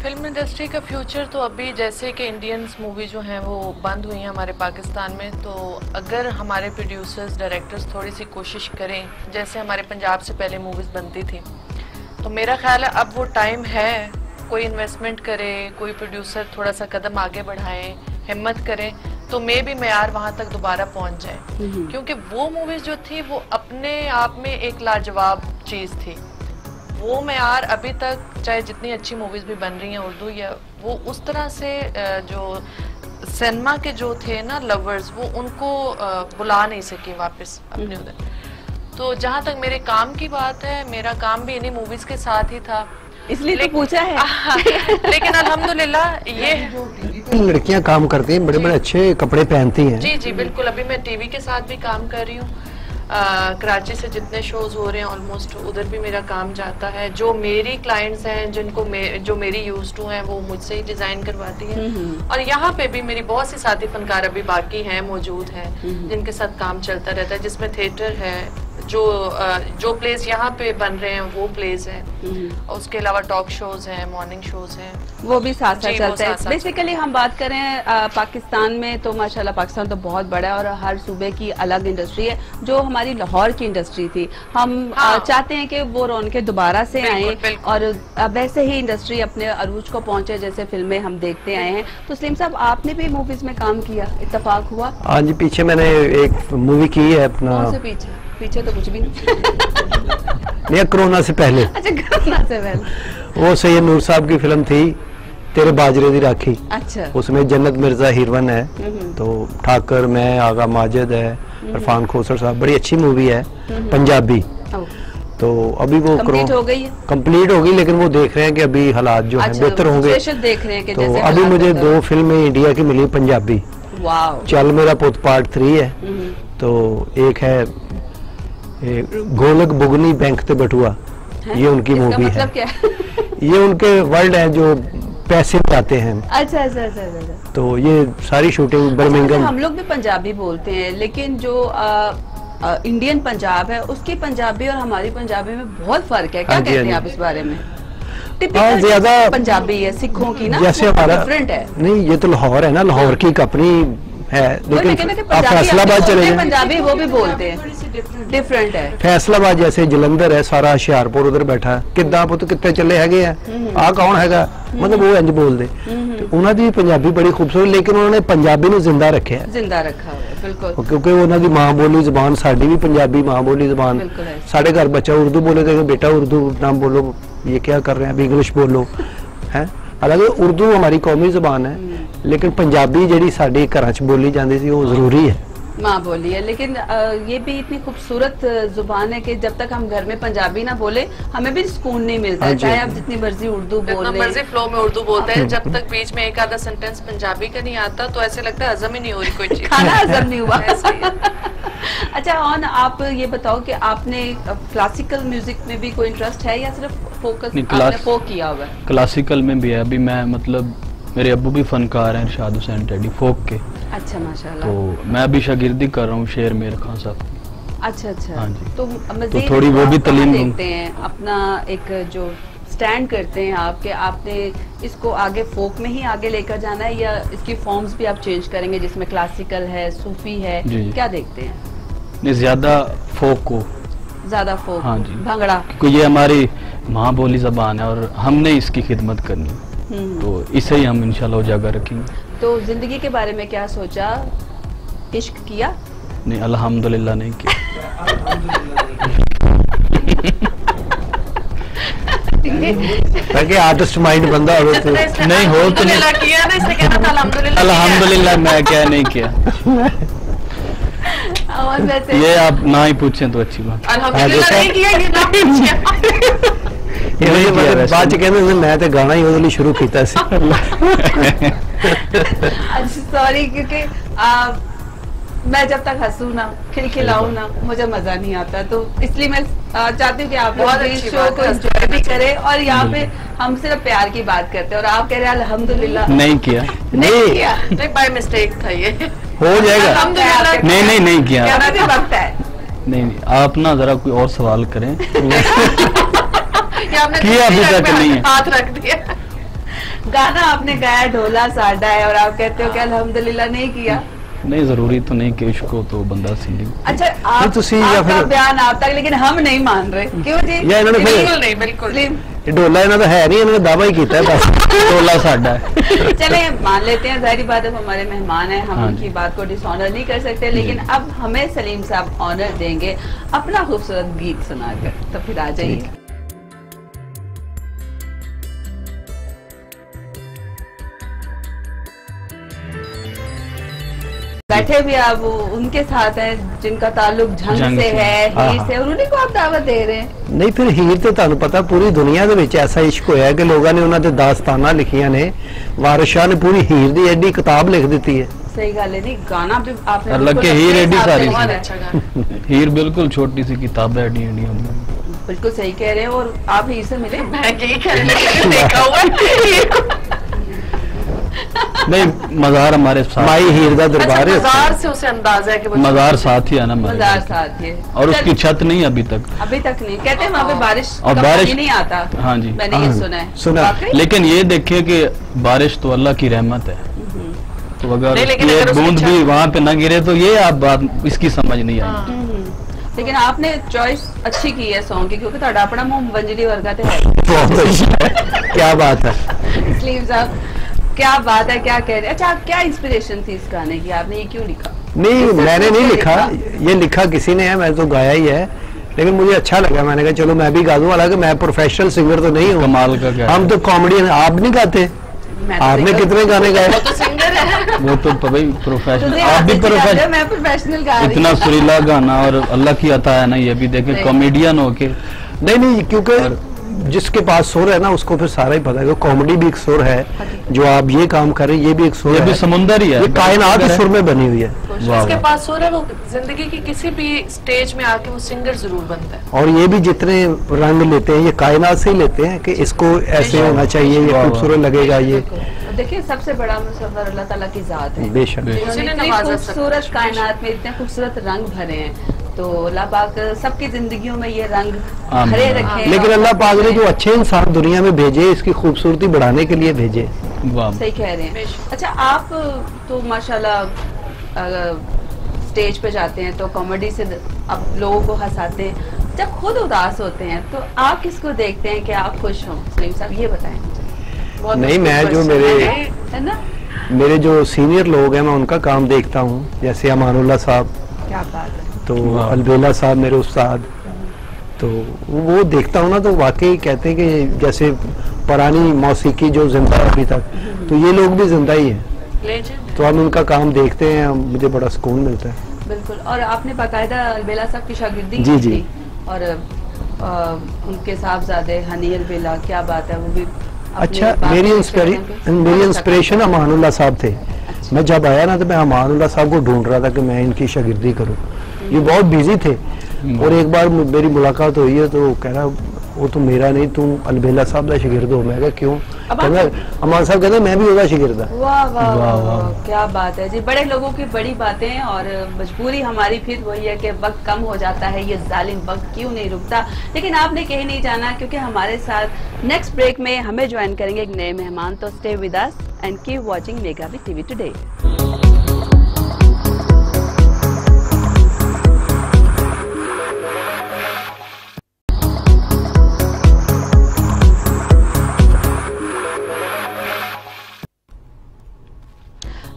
फिल्म इंडस्ट्री का फ्यूचर तो अभी जैसे कि इंडियंस मूवी जो हैं वो बंद हुई हैं हमारे पाकिस्तान में, तो अगर हमारे प्रोड्यूसर्स डायरेक्टर्स थोड़ी सी कोशिश करें जैसे हमारे पंजाब से पहले मूवीज़ बनती थी, तो मेरा ख्याल है अब वो टाइम है, कोई इन्वेस्टमेंट करे, कोई प्रोड्यूसर थोड़ा सा कदम आगे बढ़ाएं, हिम्मत करें तो मे भी मैयार वहां तक दोबारा पहुंच जाए, क्योंकि वो मूवीज जो थी वो अपने आप में एक लाजवाब चीज थी। वो मैयार अभी तक चाहे जितनी अच्छी मूवीज भी बन रही हैं उर्दू, या वो उस तरह से जो सिनेमा के जो थे ना लवर्स, वो उनको बुला नहीं सके वापस अपने उधर। तो जहां तक मेरे काम की बात है, मेरा काम भी इन्हीं मूवीज के साथ ही था, इसलिए तो पूछा है। लेकिन अल्हम्दुलिल्लाह ये लड़कियां काम करती हैं, बड़े बड़े अच्छे कपड़े पहनती हैं। जी जी बिल्कुल। अभी मैं टीवी के साथ भी काम कर रही हूँ, कराची से जितने शोज हो रहे हैं ऑलमोस्ट उधर भी मेरा काम जाता है। जो मेरी क्लाइंट्स हैं जो मेरी यूज टू हैं वो मुझसे ही डिजाइन करवाती हैं, और यहाँ पे भी मेरी बहुत सी साथी फनकार अभी बाकी हैं, मौजूद हैं, जिनके साथ काम चलता रहता है, जिसमें थिएटर है, जो प्लेस यहाँ पे बन रहे हैं वो प्लेस है, और उसके अलावा टॉक शोज हैं, मॉर्निंग शोज हैं, वो भी साथ साथ जी, चलते वो हैं। साथ-साथ बेसिकली हम बात करें पाकिस्तान में, तो माशाल्लाह पाकिस्तान तो बहुत बड़ा है और हर सूबे की अलग इंडस्ट्री है। जो हमारी लाहौर की इंडस्ट्री थी, हम चाहते हैं कि वो रौनकें दोबारा से आए और वैसे ही इंडस्ट्री अपने अरूज को पहुंचे, जैसे फिल्में हम देखते आए हैं। तो सलीम साहब, आपने भी मूवीज में काम किया, इत्तेफाक हुआ? हाँ जी, पीछे मैंने एक मूवी की है अपना। कौन से पीछे? पीछे तो कुछ भी नहीं। या कोरोना से पहले। अच्छा, कोरोना से पहले। वो सैयद नूर साहब की फिल्म थी तेरे बाजरे दी राखी। अच्छा। उसमें जन्नत मिर्जा हीरोइन है, तो ठाकर, मैं, आगा माजिद है, इरफान खोसर साहब, बड़ी अच्छी मूवी है पंजाबी। तो अभी वो कंप्लीट हो गई है? कंप्लीट होगी, लेकिन वो देख रहे हैं कि अभी हालात जो हैं बेहतर होंगे। देख रहे हैं कि तो जैसे अभी मुझे 2 फिल्में इंडिया की मिली पंजाबी। वाव। चल मेरा पुत पार्ट 3 है, तो एक है गोलक बुगनी बैंक ते बटुआ, ये उनकी मूवी मतलब है। क्या है? ये उनके वर्ल्ड है जो पैसे जाते हैं। अच्छा अच्छा अच्छा अच्छा। तो ये सारी शूटिंग बर्मिंघम। हम लोग भी पंजाबी बोलते हैं, लेकिन जो इंडियन पंजाब है उसकी पंजाबी और हमारी पंजाबी में बहुत फर्क है। क्या कहते हैं आप इस बारे में? टिपिकल ज्यादा पंजाबी है सिखों की ना, जैसे हमारा डिफरेंट है। नहीं, ये तो लाहौर है ना, लाहौर की एक अपनी है, लेकिन आप फैसलाबाद चले जाएं, पंजाबी वो भी बोलते हैं, डिफरेंट है। फैसलाबाद जैसे जलंधर है, सारा हुशियारपुर उधर बैठा किद्दां पुत कित्ते चले हैगे आ कौन हैगा, मतलब वो इंज बोलते। उन्होंने भी पंजाबी बड़ी खूबसूरत, लेकिन उन्होंने पंजाबी ਨੂੰ जिंदा रखा है, जिंदा रखा हुआ है, बिल्कुल। क्योंकि उन्होंने मां बोली जुबान, साड़ी भी पंजाबी मां बोली जुबान। साढ़े घर बच्चा उर्दू बोलेगा कि बेटा उर्दू ना बोलो, ये क्या कर रहे हैं, अभी इंग्लिश बोलो है। हालांकि उर्दू हमारी कौमी जुबान है, लेकिन पंजाबी ਜਿਹੜੀ ਸਾਡੇ ਘਰਾਂ 'ਚ बोली जाती थी वो जरूरी है, माँ बोली है। लेकिन ये भी इतनी खूबसूरत जुबान है कि जब तक हम घर में पंजाबी ना बोले हमें भी सुकून नहीं मिलता है, चाहे आप जितनी मर्जी उर्दू बोल लें, मर्जी फ्लो में उर्दू बोलते हैं, जब तक बीच में एक आधा सेंटेंस पंजाबी का नहीं आता तो ऐसे लगता है हजम ही नहीं हो रही कोई चीज, खाना हजम नहीं हुआ। अच्छा, और आप ये बताओ कि आपने क्लासिकल म्यूजिक में भी कोई इंटरेस्ट है या सिर्फ फोकस आपने फोक किया हुआ है? क्लासिकल में भी है। अभी मैं मतलब मेरे अब्बू भी फनकार हैं, इरशाद हुसैन टेडी, फोक के। अच्छा, माशाल्लाह। तो मैं अभी शागिर्दी कर रहा हूँ शेर मेर खान साहब। अच्छा अच्छा। हाँ जी। तो थोड़ी वो भी तालीम देखते हैं, अपना एक जो स्टैंड करते हैं आपके, आपने इसको आगे फोक में ही आगे लेकर जाना है या इसकी फॉर्म्स भी आप चेंज करेंगे, जिसमें क्लासिकल है, सूफी है, क्या देखते हैं? नहीं, ज्यादा फोक को, ज्यादा फोक। हाँ जी, भंगड़ा, क्योंकि ये हमारी माँ बोली जबान है और हमने इसकी खिदमत करनी, तो इसे ही हम इंशाल्लाह उजागर रखेंगे। तो जिंदगी के बारे में क्या सोचा? इश्क किया? नहीं, अल्हम्दुलिल्लाह नहीं किया। ताकि आर्टिस्ट माइंड बंदा हो तो नहीं हो तो नहीं किया ना, इसलिए कहना था अल्हम्दुलिल्लाह मैं क्या नहीं किया। और वैसे ये आप ना ही पूछें तो अच्छी बात। अल्हम्दुलिल्लाह नहीं किया, ये ना पूछिए। बाद च कहंदे मैं ते गाना ही ਉਹਦੇ ਲਈ शुरू ਕੀਤਾ ਸੀ। सॉरी, क्योंकि मैं जब तक हंसू ना, खिलखिलाऊं ना, मुझे मजा नहीं आता, तो इसलिए मैं चाहती हूँ कि आप लोग इस शो को एंजॉय भी करें। और यहाँ पे हम सिर्फ प्यार की बात करते हैं और आप कह रहे हैं अल्हम्दुलिल्लाह नहीं किया। नहीं किया, नहीं, बाय मिस्टेक था ये, हो जाएगा। अल्हम्दुलिल्लाह नहीं किया। कहना भी वक्त है। नहीं, आप ना जरा कोई और सवाल करें। किया अभी तक नहीं है। हाथ रख दिया। गाना आपने गाया ढोला साडा है और आप कहते हो कि अल्हम्दुलिल्लाह नहीं किया। नहीं, जरूरी तो नहीं कि उसको तो बंदा सिंगिंग। अच्छा, नहीं, तो सी या आपका फिर- बयान आप तक, लेकिन हम नहीं मान रहे, क्यों जी? या इन्होंने फिर- बिल्कुल नहीं, बिल्कुल नहीं। ये ढोला इन्हों तो है नहीं, इन्होंने दावा ही किया है बस। टोला साडा है। चले मान लेते हैं, जाहिर बात है हमारे मेहमान हैं, हम हाँ उनकी जी। बात को डिसऑनर नहीं कर सकते, लेकिन अब हमें सलीम साहब ऑनर देंगे अपना खूबसूरत गीत सुनाकर, तो फिर आ जाइए। बैठे भी आप उनके साथ हैं जिनका ताल्लुक झंग झंग से से। है, हाँ, हीर हाँ। से, और उन्हीं को आप दावत दे रहे हैं। नहीं, फिर हीर तो ਤੁਹਾਨੂੰ ਪਤਾ ਪੂਰੀ ਦੁਨੀਆ ਦੇ ਵਿੱਚ ਐਸਾ ਇਸ਼ਕ ਹੋਇਆ ਕਿ ਲੋਕਾਂ ਨੇ ਉਹਨਾਂ ਦੇ ਦਾਸਤਾਨਾਂ ਲਿਖੀਆਂ ਨੇ। ਵਾਰਿਸ ਸ਼ਾਹ ਨੇ ਪੂਰੀ ਹੀਰ ਦੀ ਐਡੀ ਕਿਤਾਬ ਲਿਖ ਦਿੱਤੀ ਹੈ। सही गल है, नहीं गाना भी आपने अल्लाह बिल्कुल के हीर अपने एडी हिसाब से सारी लिखा बहुत है। अच्छा गाना। हीर बिल्कुल छोटी सी किताब है, एडी एडी होंगी। बिल्कुल सही कह रहे हैं। और आप हीर से मिले? मैं यही कहने लगी, देखा हुआ है। नहीं, मज़ार हमारे साथ, ਮਾਈ ਹੀਰ ਦਾ अच्छा, ਦਰਬਾਰ है मज़ार से उसे अंदाजा है कि वो मज़ार साथ ही है ना हमारे मजार घर के। साथ है, और उसकी छत नहीं अभी तक। अभी तक नहीं। कहते हैं वहाँ पे बारिश और का बारिश- पानी नहीं आता। हाँ जी। मैंने ये हाँ, सुना है। सुना। वाकई? लेकिन ये देखिए कि बारिश तो अल्लाह की रहमत है, तो अगर नहीं, लेकिन उसकी अगर एक उसकी बूंद छत- भी वहाँ पे न गिरे तो ये आप बात इसकी समझ नहीं आई। हाँ। लेकिन आपने चॉइस अच्छी की है सॉन्ग की, क्योंकि ਤੁਹਾਡਾ ਆਪਣਾ मुंह वंजली वर्गा तो है। बहुत अच्छा है। क्या बात है। सलीम साहब, क्या बात है, क्या कह रहे हैं? अच्छा, क्या इंस्पिरेशन थी इस गाने की, आपने ये क्यों लिखा? नहीं, किसने मैंने नहीं सोच के लिखा, ये लिखा किसी ने है, मैं तो गाया ही है। लेकिन मुझे अच्छा लगा, मैंने कहा चलो मैं भी गा दूं। हालांकि मैं प्रोफेशनल सिंगर तो नहीं हूँ, कमाल का क्या हम है। तो कॉमेडियन। आप नहीं गाते? मैं तो आपने सिंगर- कितने गाने वो गाए? तो सिंगर है। वो तो भाई प्रोफेशनल, तुझे आप भी आते गाते हो, प्रोफेशनल। मैं प्रोफेशनल गा रही इतना हूँ। सुरीला गाना और अल्लाह की अता है ना, ये भी देखें सही। कॉमेडियन होके। नहीं नहीं, क्योंकि जिसके पास सुर है ना उसको फिर सारा ही पता है कि कॉमेडी भी एक सुर है। जो आप ये काम कर रहे हैं ये भी एक सुर ये है। भी समुंदर ही है, ये कायनात ही सुर में बनी हुई है। वाह, उसके वाह। पास सुर है, वो जिंदगी की किसी भी स्टेज में आके वो सिंगर जरूर बनता है। और ये भी जितने रंग लेते हैं ये कायनात से ही लेते हैं कि इसको ऐसे होना चाहिए, ये वाह, वाह। खूबसूरत लगेगा ये। देखिए, सबसे बड़ा मुसव्वर अल्लाह ताला की जात है। बेशक। जिन्होंने उसी ने इतनी नवाजा सब खूबसूरत कुछ। कायनात में इतने खूबसूरत रंग भरे हैं, तो अल्लाह पाक सबकी जिंदगियों में ये रंग आमीन। भरे रखे। लेकिन अल्लाह पाक ने जो अच्छे इंसान दुनिया में भेजे इसकी खूबसूरती बढ़ाने के लिए भेजे। वाह। सही कह रहे हैं। बेशक। अच्छा, आप तो माशाल्लाह स्टेज पे जाते हैं तो कॉमेडी से आप लोगों को हंसाते हैं। जब खुद उदास होते हैं तो आप किसको देखते हैं कि आप खुश हों? सलीम साहब, ये बताएं। बहुत नहीं, मैं मुश्किल जो question मेरे- है। है ना? मेरे जो सीनियर लोग हैं मैं उनका काम देखता हूँ, जैसे अमानुल्लाह साहब, क्या बात है। तो वाह। अलबेला साहब मेरे उस्ताद, तो वो देखता हूँ ना तो वाकई कहते हैं कि जैसे पुरानी मौसीकी जो जिंदा है अभी तक, तो ये लोग भी जिंदा ही हैं। Legend। तो हम उनका काम देखते हैं, मुझे बड़ा सुकून मिलता है। बिल्कुल। और आपने बाकायदा अलबेला साहब की शागिर्दी जी, की जी। थी, और उनके साहबजादे हनी अलबेला, क्या बात है, वो भी अपने अच्छा, बाप मेरी के इंस्पिरेशन शौकीन मेरी पे- इंस्पिरेशन अमानुल्लाह साहब थे। मैं जब आया ना तो मैं अमानुल्लाह साहब को ढूंढ रहा था कि मैं इनकी शागिर्दी करूं। ये बहुत बिजी थे और एक बार मेरी मुलाकात हुई है तो कह रहा वो तो मेरा नहीं, तुम अलबेला साहब का शागिर्द हो। मैं कहा क्यों? कहना अमान साहब कहते मैं भी उसका शागिर्द हाँ। वाह वाह वाह, वाह वाह। वाह, क्या बात है जी। बड़े लोगों की बड़ी बातें, और मजबूरी हमारी फिर वही है कि वक्त कम हो जाता है, ये जालिम वक्त क्यों नहीं रुकता। लेकिन आपने कहीं नहीं जाना, क्योंकि हमारे साथ नेक्स्ट ब्रेक में हमें ज्वाइन करेंगे एक नए मेहमान। तो stay with us and keep watching mega with TV today.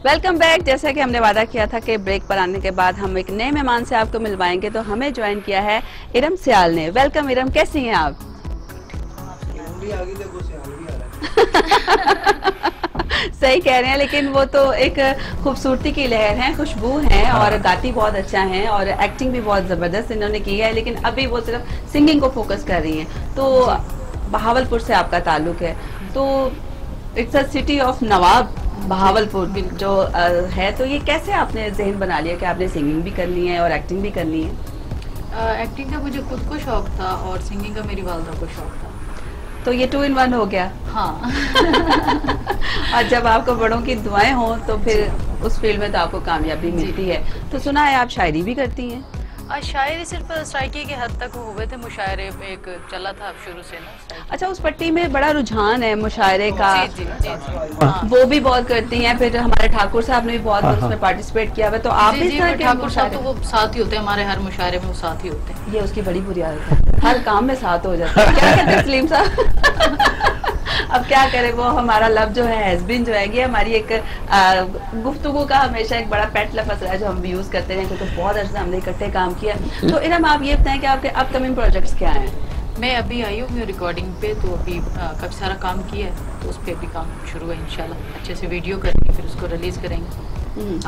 Welcome back. जैसा कि हमने वादा किया था कि ब्रेक पर आने के बाद हम एक नए मेहमान से आपको मिलवाएंगे, तो हमें ज्वाइन किया है इरम सियाल ने। वेलकम इरम, कैसी हैं आप? सही कह रहे हैं, लेकिन वो तो एक खूबसूरती की लहर है, खुशबू है, और गाती बहुत अच्छा है और एक्टिंग भी बहुत जबरदस्त इन्होंने की है। लेकिन अभी वो सिर्फ सिंगिंग को फोकस कर रही हैं। तो बहावलपुर से आपका ताल्लुक है, तो इट्स अ सिटी ऑफ नवाब बहावलपुर जो है, तो ये कैसे आपने जहन बना लिया कि आपने सिंगिंग भी करनी है और एक्टिंग भी करनी है? एक्टिंग का मुझे खुद को शौक था और सिंगिंग का मेरी वालदा को शौक था। तो ये 2 in 1 हो गया। हाँ। और जब आपको बड़ों की दुआएं हों तो फिर उस फील्ड में तो आपको कामयाबी मिलती है। तो सुना है आप शायरी भी करती हैं? शायरी सिर्फ स्ट्राइकी के हद तक हुए थे, मुशायरे एक चला था शुरू से ना। अच्छा, उस पट्टी में बड़ा रुझान है मुशायरे का। जी जी जी जी हाँ। वो भी बहुत करती हैं, फिर हमारे ठाकुर साहब ने भी बहुत उसमें पार्टिसिपेट किया हुआ, तो आप जी भी जी, इस तरह के ठाकुर साहब तो मुशायरे- वो साथ ही होते हैं, हमारे हर मुशायरे में वो साथ ही होते हैं। ये उसकी बड़ी बुरी आदत है, हर काम में साथ हो जाता है। क्या कहते हैं सलीम साहब? अब क्या करें, वो हमारा लफ्ज जो है हैज़बिन जो है, ये हमारी एक गुफ्तगू का हमेशा एक बड़ा पेट लफ्ज रहा है जो हम भी यूज करते हैं, क्योंकि बहुत अर्सा हमने इकट्ठे काम किया। तो इरम, आप ये बताएं कि आपके अपकमिंग प्रोजेक्ट्स क्या हैं? मैं अभी आई हूँ रिकॉर्डिंग पे, तो अभी काफ़ी सारा काम किया है, तो उस पर अभी काम शुरू है इंशाल्लाह। अच्छे से वीडियो करेंगे, फिर उसको रिलीज़ करेंगे।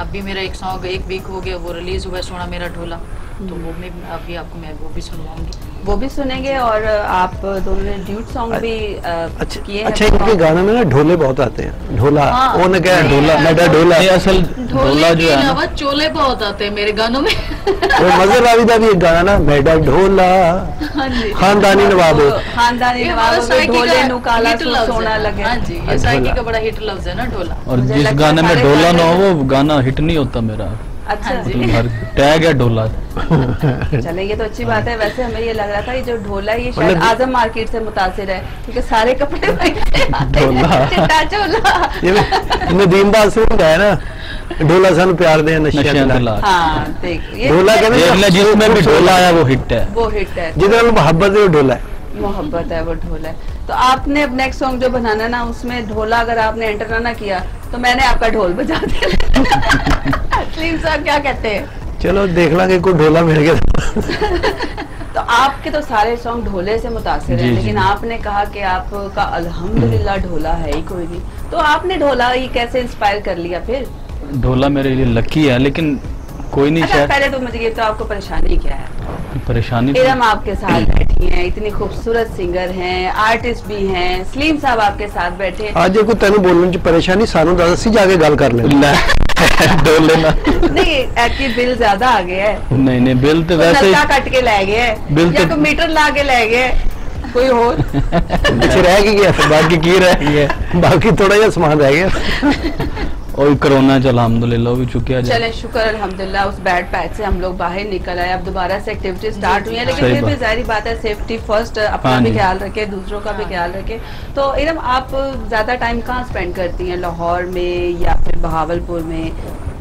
अभी मेरा एक सॉन्ग 1 वीक हो गया, वो रिलीज़ हुआ है, सोना मेरा ढोला, तो वो मैं अभी आपको मैं वो भी सुनवाऊंगी। वो भी सुनेंगे, और आप दोनों ने ड्यूट सॉन्ग भी किए हैं। अच्छा, इनके गानों में ना ढोले बहुत आते हैं। ढोला हाँ। वो ना क्या है, नहीं, ढोला नहीं, मेरा ढोला। ये असल ढोला जो है ना, अलावा चोले बहुत आते हैं मेरे गानों में। वो मजहर रावी का भी एक गाना ना, मेरा ढोला हाँ जी, खानदानी नवाब हो। खानदानी ये नवाब हमारा हो, साइकी ढोले का नु काला हिट सो लफ्ज सोना है। लगे। हाँ जी, ये साइकी का बड़ा हिट लफ्ज है ना ढोला। और मुझे जिस लगता गाने है में सारे ढोला ना गाने- हो वो गाना हिट नहीं होता मेरा। अच्छा हाँ जी। जी, हर टैग है ढोला। चले ये तो अच्छी बात है। वैसे हमें ये लग रहा था ये जो ढोला है, ये शायद मतलब- आजम मार्केट से मुतासिर है, क्योंकि सारे कपड़े वहीं से आते हैं। ढोला। चिट्टा चोला। ये नदीम बासुर का है ना, ढोला सन प्यार दे नशिया नशिया दिला। दिला। हाँ देख, ये ढोला कहते देख ले, जिसमें भी ढोला आया वो हिट है। वो हिट है, जिधर मोहब्बत है वो ढोला है। मोहब्बत है वो ढोला है। तो आपने अब नेक्स्ट सॉन्ग जो बनाना ना, उसमें ढोला अगर आपने एंटर ना किया तो मैंने आपका ढोल बजा दिया। सलीम साहब क्या कहते हैं? चलो देख लांगे, कोई ढोला मिल गया तो आपके तो सारे सॉन्ग ढोले से मुतासिर जी, हैं, जी। लेकिन आपने कहा कि आपका अल्हम्दुलिल्लाह ढोला है ही कोई नहीं, तो आपने ढोला ही कैसे इंस्पायर कर लिया फिर? ढोला मेरे लिए लकी है, लेकिन कोई नहीं अच्छा, शायद पहले तो मुझे ये तो आपको परेशानी क्या है? परेशानी तो- इरम आपके साथ बैठी हैं, इतनी खूबसूरत सिंगर हैं, आर्टिस्ट भी हैं, सलीम साहब आपके साथ बैठे हैं। आज कोई तेन बोलने च परेशानी, सानू दस सी जाके गल कर ले। ढोले ना नहीं, आपकी बिल ज्यादा आ गया है, नहीं नहीं, बिल तो वैसे नलका कट के ले गए है, बिल या तो- कोई मीटर ला के ले गए, कोई और? पीछे रह गया, बाकी की रह गया, बाकी थोड़ा जा सामान रह गया। और कोरोना चल अल्हम्दुलिल्लाह भी चुकिया जाए। चले शुक्र अल्हम्दुलिल्लाह, उस बैड पैच से हम लोग बाहर निकल आए, अब दोबारा से एक्टिविटी स्टार्ट हुई है, लेकिन सही फिर भी बात। जाहिर बात है सेफ्टी फर्स्ट, अपना हाँ भी जी। ख्याल रखे, दूसरों का भी ख्याल रखे। तो इरम, आप ज्यादा टाइम कहाँ स्पेंड करती हैं, लाहौर में या फिर बहावलपुर में,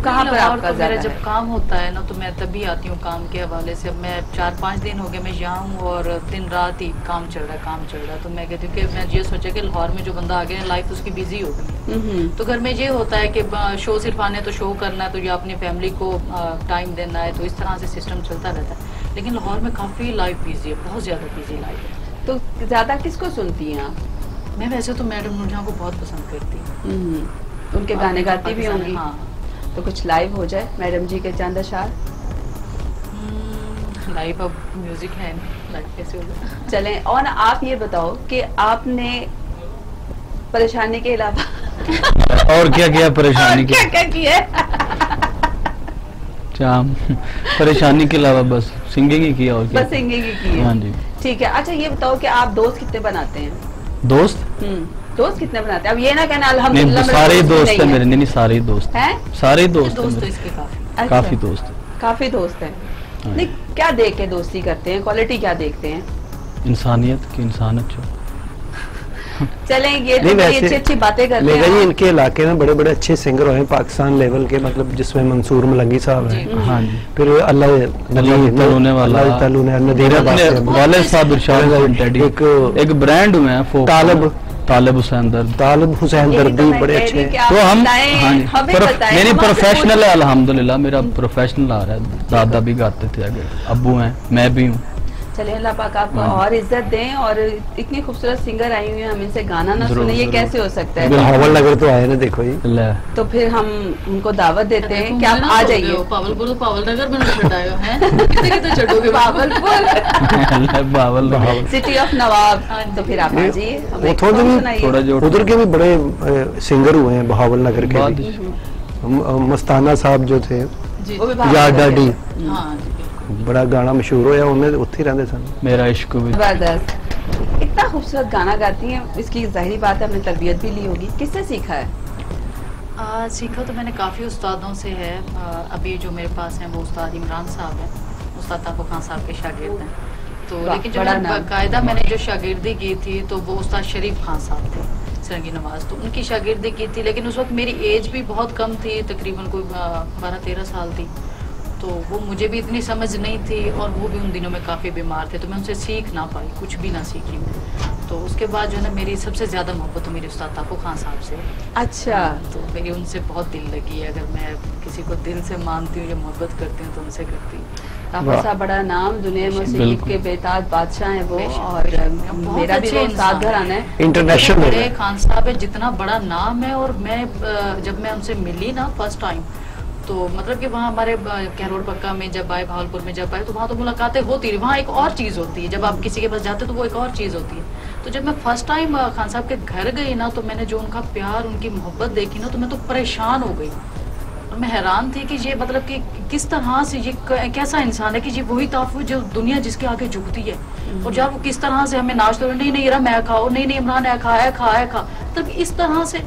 कहाँ पर लाहौर आपका तो मेरा ज्यादा जब है? काम होता है ना, तो मैं तभी आती हूँ काम के हवाले से। अब मैं 4-5 दिन हो गए मैं यहाँ हूँ, और दिन रात ही काम चल रहा है। तो मैं कहती हूँ कि मैं ये सोचा कि लाहौर में जो बंदा आ गया लाइफ उसकी बिजी हो गई। तो घर में ये होता है कि शो सिर्फ आने तो शो करना है, तो या अपनी फैमिली को टाइम देना है, तो इस तरह से सिस्टम चलता रहता है। लेकिन लाहौर में काफ़ी लाइफ बिजी है, बहुत ज़्यादा बिजी लाइफ है। तो ज्यादा किसको सुनती हैं आप? मैं वैसे तो मैडम नूरजहां को बहुत पसंद करती हूँ। उनके गाने गाती भी होंगी, हाँ। तो कुछ लाइव हो जाए मैडम जी के चंद अशार। लाइव अब म्यूजिक है नहीं, लाइव कैसे होगा? चलें, और आप ये बताओ कि आपने परेशानी के अलावा और क्या क्या परेशानी और क्या की क्या किया? चाम परेशानी के अलावा बस सिंगिंग ही किया और क्या। बस सिंगिंग ही की है। हाँ जी। ठीक है, अच्छा ये बताओ कि आप दोस्त कितने बनाते हैं? दोस्त दोस्त कितने बनाते हैं? अब ये ना कहना नहीं, अल्हम्दुलिल्लाह मेरे सारे ही भी दोस्त नहीं है मेरे, नहीं नहीं, सारे ही दोस्त हैं? सारे ही दोस्त दोस्त तो हैं इसके काफी। अच्छा, काफी दोस्त काफी दोस्त हैं। हाँ। नहीं, क्या देख के दोस्ती करते हैं, क्वालिटी क्या देखते हैं? इंसानियत की इंसानियत जो चलें, ये तो नहीं, बड़ी वैसे अच्छी अच्छी बातें करते लेकिन ये हैं। इनके इलाके में बड़े बड़े अच्छे सिंगर हैं पाकिस्तान लेवल के, मतलब जिसमें मंसूर मलंगी साहब हैं, हाँ जी। फिर अल्लाह तलूने वाला नदीरा वाले साहब इरशाद टैडी एक ब्रांड हुए हैं folk तालिब हुसैन दर्द। तालिब हुसैन यही तो दर्दी मैं बड़े कह रही अच्छे कि हैं। आप तो हम बताएं, हाँ जी, हमें बताएं, मेरी हम आपसे प्रोफेशनल है अल्हम्दुलिल्लाह, मेरा प्रोफेशनल आ रहा है। दादा भी गाते थे आगे, अब्बू हैं, मैं भी हूँ। चलिए, अल्लाह पाक आपको हाँ। और इज्जत दें। और इतनी खूबसूरत सिंगर आई हुई है, हम इनसे गाना ना जरूर, सुने, ये जरूर। कैसे हो सकता है? बिहावल नगर तो आए ना, देखो ये ले तो फिर हम उनको दावत देते हैं कि आप आ जाइए। पावल बोलो, पावल नगर में छटाएगा है कितने कितने चढ़ोगे बावलपुर, ले, बावल सिटी ऑफ नवाब। हाँ जी। तो फिर आप आ जाइए, हमें एक उधर song भी सुनाइए। थोड़ा जो उधर के भी बड़े सिंगर हुए हैं बहावल नगर के बहुत भी। मस्ताना साहब जो थे, वो भी यार बावलपुर डाडी, के। हाँ जी। बड़ा गाना मशहूर होया, उन्हें उत्थे रहंदे सन। मेरा इश्क भी जबरदस्त, इतना खूबसूरत गाना गाती हैं, इसकी जाहिर बात है आपने तरबियत भी ली होगी, किससे सीखा है? सीखा तो मैंने काफ़ी उस्तादों से है। अभी जो मेरे पास हैं वो उस्ताद इमरान साहब हैं, उस्ताद ताफो खान साहब के शागिर्द हैं। तो वाह, लेकिन जो बड़ा मैंने नाम। बाकायदा मैंने जो शागिर्दी की थी तो वो उस्ताद शरीफ खान साहब थे सरंगी नवाज, तो उनकी शागिर्दी की थी। लेकिन उस वक्त मेरी एज भी बहुत कम थी, तकरीबन कोई 12-13 साल थी, तो वो मुझे भी इतनी समझ नहीं थी और वो भी उन दिनों में काफ़ी बीमार थे, तो मैं उनसे सीख ना पाई, कुछ भी ना सीखी मैं। तो उसके बाद जो है ना मेरी सबसे ज़्यादा मोहब्बत तो मेरे उस्ताद ताफो खान साहब से। अच्छा, तो मेरी उनसे बहुत दिल लगी है, अगर मैं किसी को दिल से मानती हूँ या मोहब्बत करती हूँ तो उनसे करती हूँ। ताफो साहब बड़ा नाम, दुनिया मौसीकी बिल्कुल। के बेताज बादशाह हैं वो, बेशक, और बहुत मेरा भी अच्छे वो साथ घर इंसान आना है। इंटरनेशनल हो बड़े गए। खान साहब है, जितना बड़ा नाम है। और मैं जब मैं उनसे मिली ना फर्स्ट टाइम, तो मतलब कि वहाँ हमारे कैरोड़ पक्का में जब आए, भावलपुर में जब आए, तो वहाँ तो मुलाकातें होती रही। वहाँ एक और चीज़ होती है, जब आप किसी के पास जाते हो तो वो एक और चीज़ होती है। तो जब मैं फर्स्ट टाइम खान साहब के घर गई ना, तो मैंने जो उनका प्यार, उनकी मोहब्बत देखी ना, तो मैं तो परेशान हो गई। और मैं हैरान थी कि ये मतलब कि किस तरह से ये कैसा इंसान है कि ये वही ताफो जो दुनिया जिसके आगे झुकती है। और जब वो किस तरह से हमें नाश्ते, नहीं नहीं इरा मैं खाओ, नहीं नहीं इमरान है खा, तब इस तरह से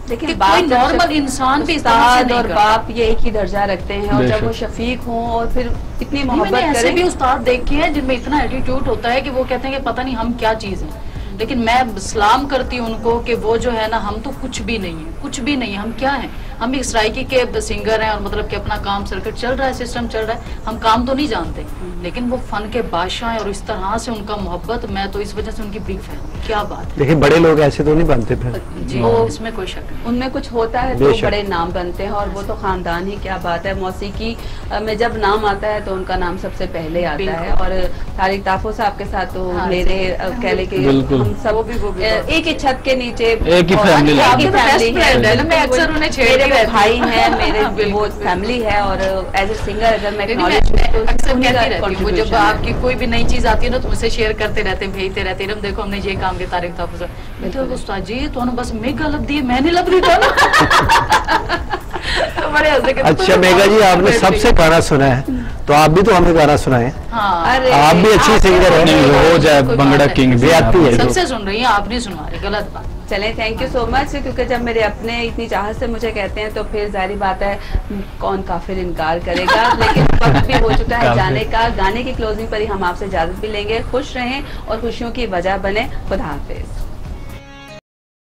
लेकिन कि बाप कोई जब नॉर्मल इंसान भी इस तरह से उस्ताद नहीं और करता। बाप ये एक ही दर्जा रखते हैं, और जब बेशक। वो शफीक हों और फिर इतनी मैंने मोहब्बत ऐसे करें। भी उस्ताद देखे हैं जिनमें इतना एटीट्यूड होता है कि वो कहते हैं कि पता नहीं हम क्या चीज हैं, लेकिन मैं सलाम करती हूँ उनको कि वो जो है ना, हम तो कुछ भी नहीं है, कुछ भी नहीं है। हम क्या हैं? हम एक सराइकी के सिंगर हैं, और मतलब कि अपना काम सर्किट चल रहा है, सिस्टम चल रहा है, हम काम तो नहीं जानते, लेकिन वो फन के बादशाह हैं। और इस तरह से उनका मोहब्बत, मैं तो इस वजह से उनकी बिग फैन हूँ। क्या बात है देखिए बड़े लोग ऐसे तो नहीं बनते फिर। जी, वो इसमें कोई शक नहीं। उनमें कुछ होता है तो बेशक। बड़े नाम बनते हैं, और वो तो खानदान ही, क्या बात है। मौसीकी में जब नाम आता है तो उनका नाम सबसे पहले आता है। और तारिक ताफो साहब के साथ तो हाँ, मेरे कह ले कि बिल्कुल। हम सब वो भी एक ही छत के नीचे, एक ही और family एक ही लगती है। family Best friend है ना, मैं बिल्कुल। अक्सर उन्हें छेड़ती मेरे रहती भाई हूँ। हैं, मेरे बिल्कुल, वो बिल्कुल। फैमिली है, और एज ए सिंगर अगर मैं लेकिन acknowledge मैं करूं तो अक्सर उन्हीं का कहती रहती हूँ, वो जब contribution है। आपकी कोई भी नई चीज आती है ना, तो मुझसे शेयर करते रहते, भेजते रहते, इरम देखो हमने ये काम किया तारिक ताफो साहब। मैं तो उस्ताद जी तो बस मेगा लब दी, मैं नहीं लब रही था ना। तो बड़े हंसते कहते, अच्छा तो मेगा जी, आपने बैठ सबसे गई। गाना सुना है, तो आप भी तो हमें गाना सुनाएं। हाँ, अरे आप भी अच्छी सिंगर है। नहीं, वो जाए कोई भंगड़ा बात है। किंग भी बेअदबी है। सबसे सुन रही हैं, आप नहीं सुनवा रही, गलत बात। चलें, थैंक यू सो मच। क्योंकि जब मेरे अपने इतनी चाहत से मुझे कहते हैं तो फिर जाहिर बात है कौन काफिर इनकार करेगा। लेकिन वक्त भी हो चुका है काफिर। जाने का। गाने की क्लोजिंग पर ही हम आपसे इजाजत भी लेंगे। खुश रहें और खुशियों की वजह बने। खुदा हाफिज।